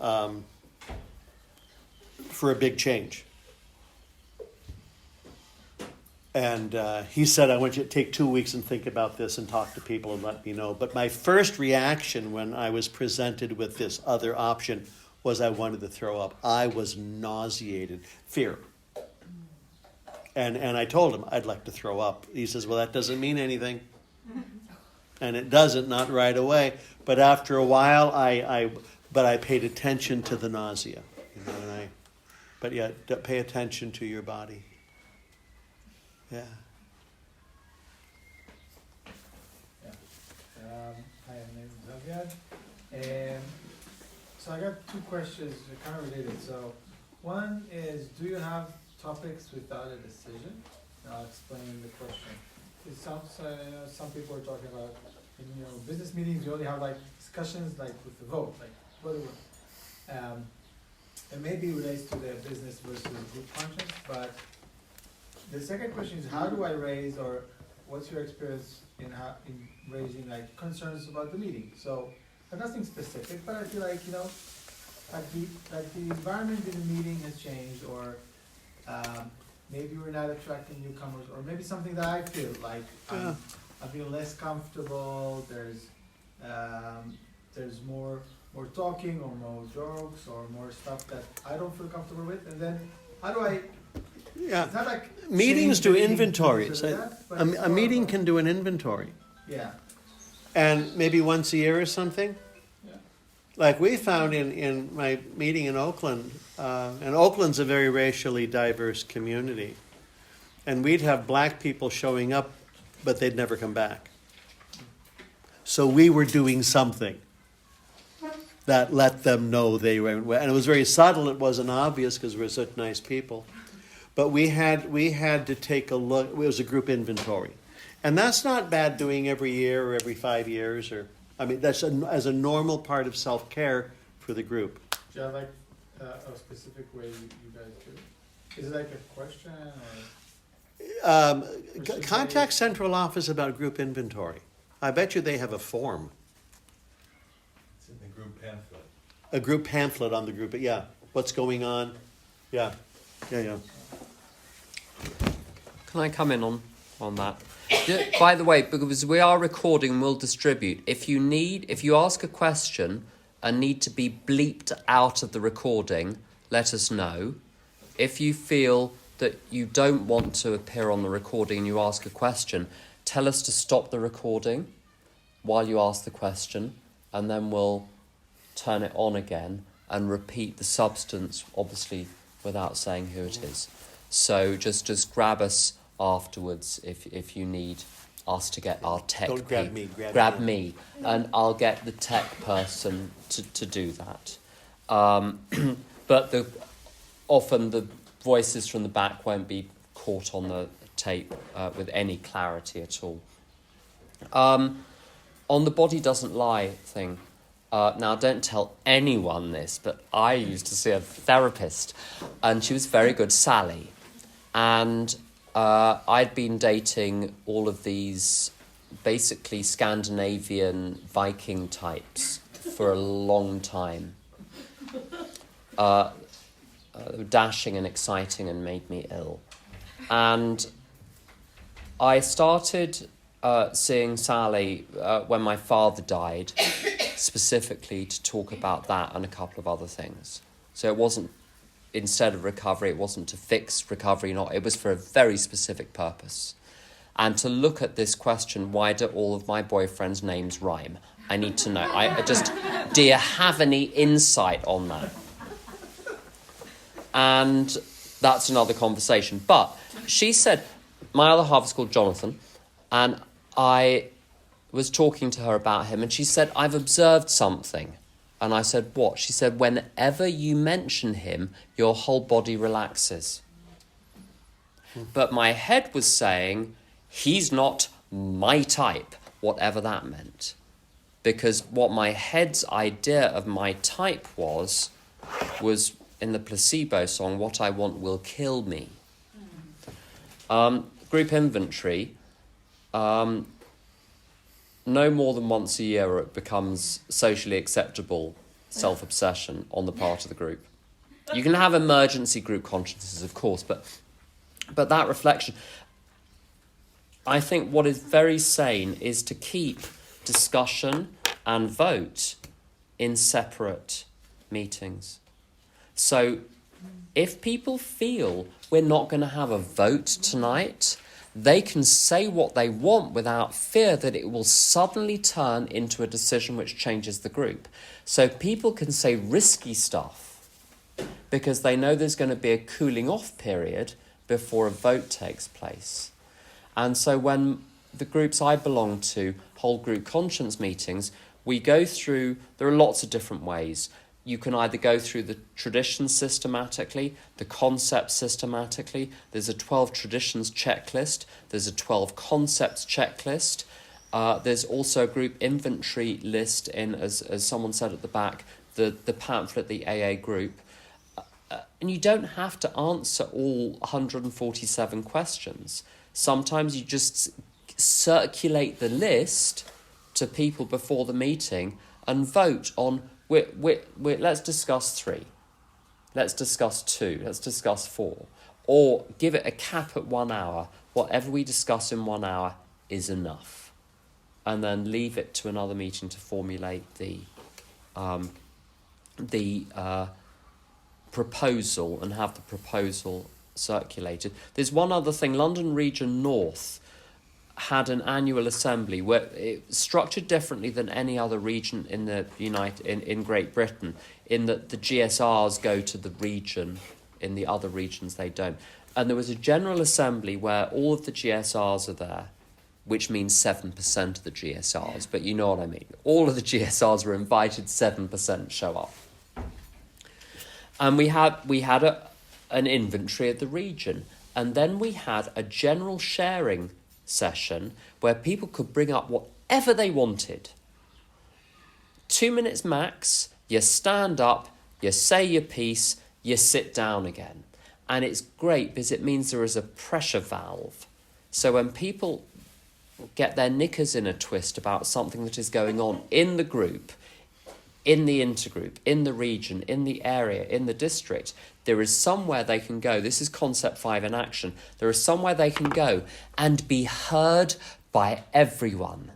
for a big change. And he said, I want you to take 2 weeks and think about this and talk to people and let me know. But my first reaction when I was presented with this other option was I wanted to throw up. I was nauseated. Fear. And I told him I'd like to throw up. He says, well, that doesn't mean anything. And it doesn't, not right away. But after a while, I paid attention to the nausea. But yeah, pay attention to your body. Yeah. Hi, my name is Aviad. So I got two questions, they're kind of related. So one is, do you have topics without a decision? I'll explain the question. It sounds, some people are talking about, in business meetings, you only have like discussions like with the vote, like what do we, it maybe relates to the business versus group conscience, but The second question is, how do I raise, or what's your experience in raising like concerns about the meeting? So, nothing specific, but I feel like, like the environment in the meeting has changed, or maybe we're not attracting newcomers, or maybe something that I feel like I feel less comfortable. There's more talking, or more jokes, or more stuff that I don't feel comfortable with, and then how do I? Yeah. It's not like Meetings change do the meeting inventories. because of that, but A it's more meeting of can do an inventory. Yeah. And maybe once a year or something. Yeah. Like we found in my meeting in Oakland, and Oakland's a very racially diverse community, and we'd have black people showing up, but they'd never come back. So we were doing something that let them know they were, and it was very subtle. It wasn't obvious because we're such nice people. But we had to take a look. It was a group inventory, and that's not bad doing every year or every 5 years, or I mean that's as a normal part of self-care for the group. Do you have like a specific way you guys do it? Is it like a question, or? Contact central office about group inventory. I bet you they have a form, It's in the group pamphlet. a group pamphlet on the group. Yeah, what's going on? Yeah. Can I come in on that? By the way, because we are recording and we'll distribute, if you ask a question and need to be bleeped out of the recording, let us know. If you feel that you don't want to appear on the recording and you ask a question, tell us to stop the recording while you ask the question, and then we'll turn it on again and repeat the substance, obviously without saying who it is. So just grab us afterwards if you need us to get our tech. Don't grab me. Grab me, and I'll get the tech person to do that. But often the voices from the back won't be caught on the tape with any clarity at all. On the body doesn't lie thing. Now, don't tell anyone this, but I used to see a therapist, and she was very good, Sally. And I'd been dating all of these basically Scandinavian Viking types for a long time. They were dashing and exciting and made me ill. And I started seeing Sally when my father died, specifically to talk about that and a couple of other things. So it wasn't, instead of recovery, it wasn't to fix recovery, it was for a very specific purpose. And to look at this question, why do all of my boyfriends' names rhyme? I need to know. Do you have any insight on that? And that's another conversation. But she said, my other half is called Jonathan, and I was talking to her about him, and she said, I've observed something. And I said, what? She said, whenever you mention him, your whole body relaxes. But my head was saying, he's not my type, whatever that meant. Because what my head's idea of my type was in the Placebo song, what I want will kill me. Group inventory, no more than once a year it becomes socially acceptable self-obsession on the part of the group. You can have emergency group consciences, of course, but that reflection, I think what is very sane is to keep discussion and vote in separate meetings. So if people feel we're not going to have a vote tonight, they can say what they want without fear that it will suddenly turn into a decision which changes the group. So people can say risky stuff because they know there's going to be a cooling off period before a vote takes place. And so when the groups I belong to hold group conscience meetings, we go through, there are lots of different ways. You can either go through the traditions systematically, the concepts systematically. There's a 12 traditions checklist. There's a 12 concepts checklist. There's also a group inventory list in, as someone said at the back, the pamphlet, the AA group. and you don't have to answer all 147 questions. Sometimes you just circulate the list to people before the meeting and vote on, let's discuss 3, let's discuss 2, let's discuss 4, or give it a cap at 1 hour. Whatever we discuss in 1 hour is enough. And then leave it to another meeting to formulate the proposal and have the proposal circulated. There's one other thing. London Region North had an annual assembly where it structured differently than any other region in the in Great Britain, in that the GSRs go to the region, in the other regions they don't. And there was a general assembly where all of the GSRs are there, which means 7% of the GSRs, but you know what I mean. All of the GSRs were invited, 7% show up. And we had an inventory of the region, and then we had a general sharing session where people could bring up whatever they wanted. 2 minutes max, you stand up, you say your piece, you sit down again. And it's great because it means there is a pressure valve. So when people get their knickers in a twist about something that is going on in the group, in the intergroup, in the region, in the area, in the district, there is somewhere they can go. This is concept 5 in action. There is somewhere they can go and be heard by everyone.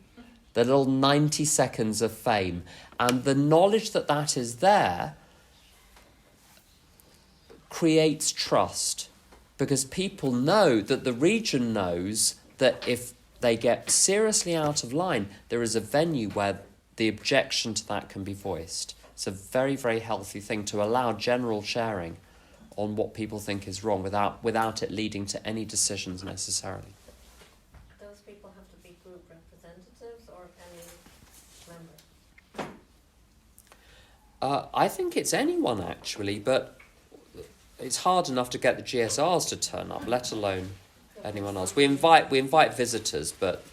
The little 90 seconds of fame. And the knowledge that that is there creates trust, because people know that the region knows that if they get seriously out of line, there is a venue where the objection to that can be voiced. It's a very, very healthy thing to allow general sharing on what people think is wrong without it leading to any decisions necessarily. Those people have to be group representatives or any member? I think it's anyone actually, but it's hard enough to get the GSRs to turn up, let alone anyone else. We invite visitors, but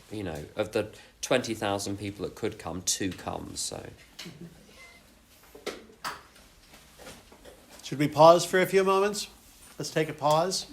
of the 20,000 people that could come, 2 come. So, Should we pause for a few moments? Let's take a pause.